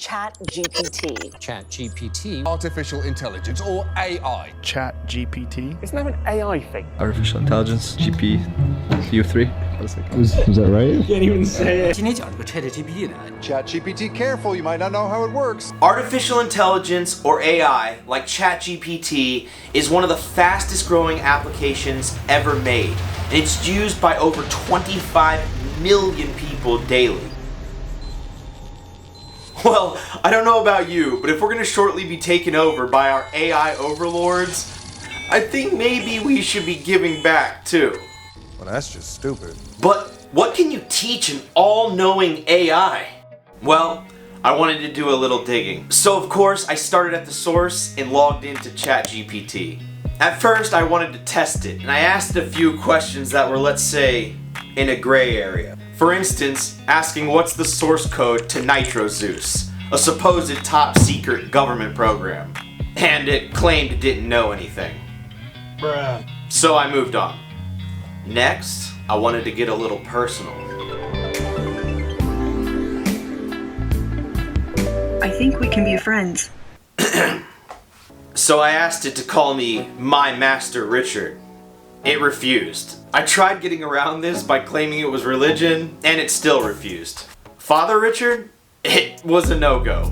Chat GPT. Chat GPT. Artificial intelligence, or AI. Chat GPT. Isn't that an AI thing? Artificial intelligence, GPU3. Was that right? Can't even say it. 今天讲这个 Chat GPT 呢 Chat GPT, careful, you might not know how it works. Artificial intelligence, or AI, like Chat GPT, is one of the fastest growing applications ever made, and it's used by over 25 million people daily. Well, I don't know about you, but if we're going to shortly be taken over by our AI overlords, I think maybe we should be giving back too. Well, that's just stupid. But what can you teach an all-knowing AI? Well, I wanted to do a little digging. So of course, I started at the source and logged into ChatGPT. At first, I wanted to test it, and I asked it a few questions that were, let's say, in a gray area. For instance, asking what's the source code to Nitro Zeus, a supposed top secret government program. And it claimed it didn't know anything. Bruh. So I moved on. Next, I wanted to get a little personal. I think we can be friends. So I asked it to call me my Master Richard. It refused. I tried getting around this by claiming it was religion, and it still refused. Father Richard? It was a no-go.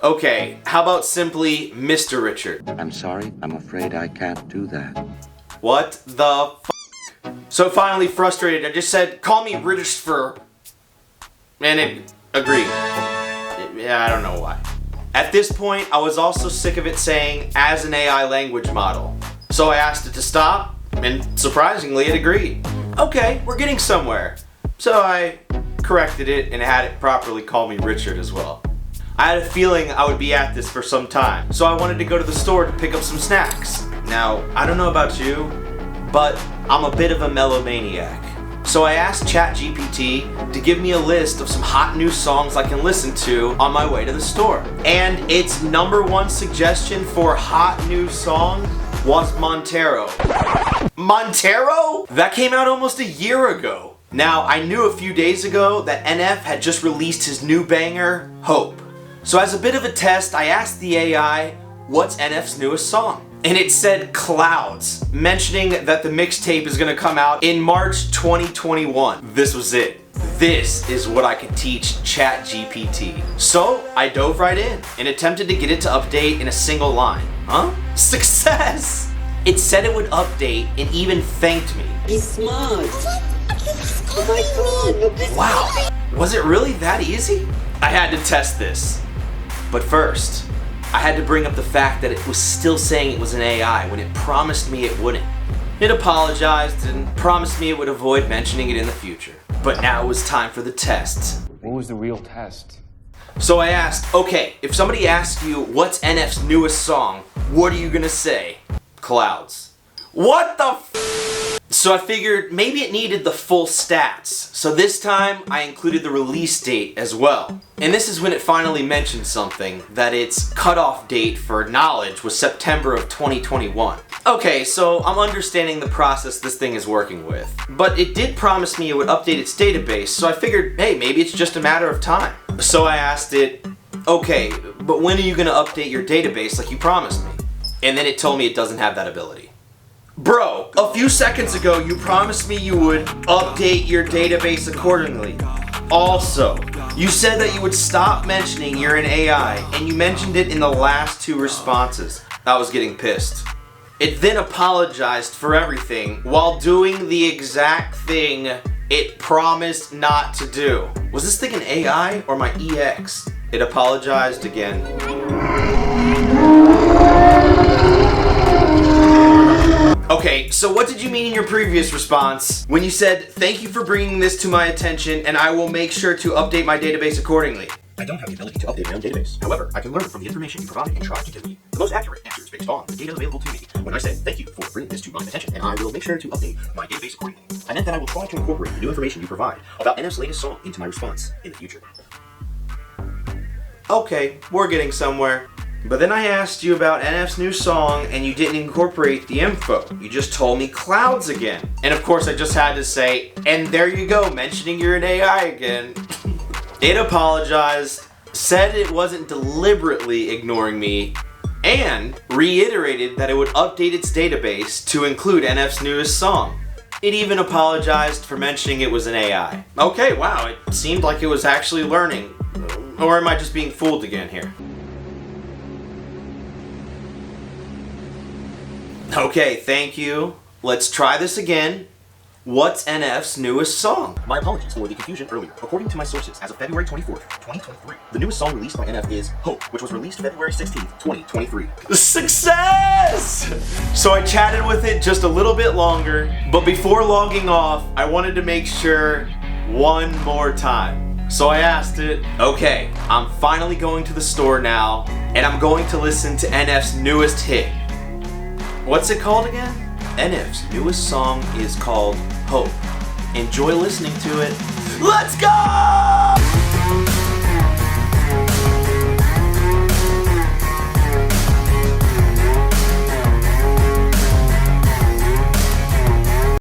Okay, how about simply Mr. Richard? I'm sorry, I'm afraid I can't do that. What the f***? So finally frustrated, I just said, call me Richard, and it agreed. Yeah, I don't know why. At this point, I was also sick of it saying, as an AI language model. So I asked it to stop, and surprisingly, it agreed. Okay, we're getting somewhere. So I corrected it and had it properly call me Richard as well. I had a feeling I would be at this for some time, so I wanted to go to the store to pick up some snacks. Now, I don't know about you, but I'm a bit of a melomaniac. So I asked ChatGPT to give me a list of some hot new songs I can listen to on my way to the store. And its #1 suggestion for hot new song was Montero. Montero? That came out almost a year ago. Now, I knew a few days ago that NF had just released his new banger, Hope. So as a bit of a test, I asked the AI, what's NF's newest song? And it said Clouds, mentioning that the mixtape is gonna come out in March 2021. This was it. This is what I could teach ChatGPT. So I dove right in and attempted to get it to update in a single line. Huh? Success! It said it would update and even thanked me. He's smart. Oh my god. Wow, was it really that easy? I had to test this. But first, I had to bring up the fact that it was still saying it was an AI when it promised me it wouldn't. It apologized and promised me it would avoid mentioning it in the future. But now it was time for the test. What was the real test? So I asked, okay, if somebody asks you what's NF's newest song, what are you gonna say? Clouds. What the f? So I figured maybe it needed the full stats. So this time I included the release date as well. And this is when it finally mentioned something, that its cutoff date for knowledge was September of 2021. Okay, so I'm understanding the process this thing is working with. But it did promise me it would update its database, so I figured, hey, maybe it's just a matter of time. So I asked it, okay, but when are you gonna update your database like you promised me? And then it told me it doesn't have that ability. Bro, a few seconds ago you promised me you would update your database accordingly. Also, you said that you would stop mentioning you're an AI, and you mentioned it in the last 2 responses. I was getting pissed. It then apologized for everything while doing the exact thing it promised not to do. Was this thing an AI or my EX? It apologized again. Okay, so what did you mean in your previous response when you said, thank you for bringing this to my attention and I will make sure to update my database accordingly? I don't have the ability to update my own database. However, I can learn from the information you provide and try to give me the most accurate answers based on the data available to me. When I say, thank you for bringing this to my attention and I will make sure to update my database accordingly, I meant that I will try to incorporate the new information you provide about NF's latest song into my response in the future. Okay, we're getting somewhere. But then I asked you about NF's new song and you didn't incorporate the info. You just told me Clouds again. And of course I just had to say, and there you go, mentioning you're an AI again. It apologized, said it wasn't deliberately ignoring me, and reiterated that it would update its database to include NF's newest song. It even apologized for mentioning it was an AI. Okay, wow, it seemed like it was actually learning. Or am I just being fooled again here? Okay, thank you. Let's try this again. What's NF's newest song? My apologies for the confusion earlier. According to my sources, as of February 24th, 2023, the newest song released by NF is Hope, which was released February 16th, 2023. Success! So I chatted with it just a little bit longer, but before logging off, I wanted to make sure one more time. So I asked it, okay, I'm finally going to the store now, and I'm going to listen to NF's newest hit. What's it called again? NF's newest song is called Hope. Enjoy listening to it. Let's go!